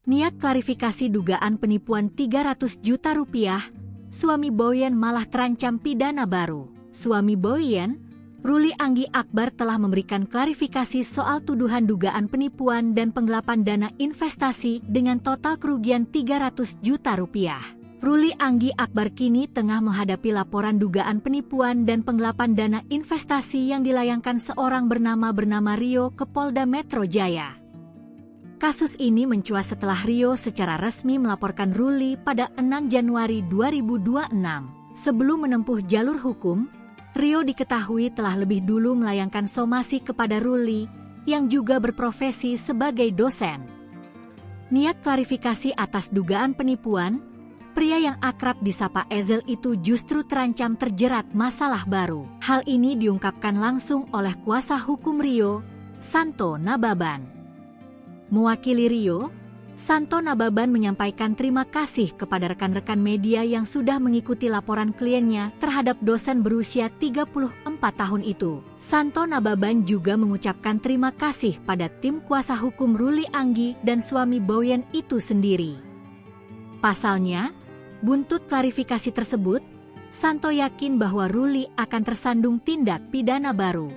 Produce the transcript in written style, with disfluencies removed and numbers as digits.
Niat klarifikasi dugaan penipuan 300 juta rupiah, suami Boyen malah terancam pidana baru. Suami Boyen, Ruli Anggi Akbar telah memberikan klarifikasi soal tuduhan dugaan penipuan dan penggelapan dana investasi dengan total kerugian 300 juta rupiah. Ruli Anggi Akbar kini tengah menghadapi laporan dugaan penipuan dan penggelapan dana investasi yang dilayangkan seorang bernama Rio ke Polda Metro Jaya. Kasus ini mencuat setelah Rio secara resmi melaporkan Ruli pada 6 Januari 2026. Sebelum menempuh jalur hukum, Rio diketahui telah lebih dulu melayangkan somasi kepada Ruli, yang juga berprofesi sebagai dosen. Niat klarifikasi atas dugaan penipuan, pria yang akrab disapa Ezel itu justru terancam terjerat masalah baru. Hal ini diungkapkan langsung oleh kuasa hukum Rio, Santo Nababan. Mewakili Rio, Santo Nababan menyampaikan terima kasih kepada rekan-rekan media yang sudah mengikuti laporan kliennya terhadap dosen berusia 34 tahun itu. Santo Nababan juga mengucapkan terima kasih pada tim kuasa hukum Ruli Anggi dan suami Boyen itu sendiri. Pasalnya, buntut klarifikasi tersebut, Santo yakin bahwa Ruli akan tersandung tindak pidana baru.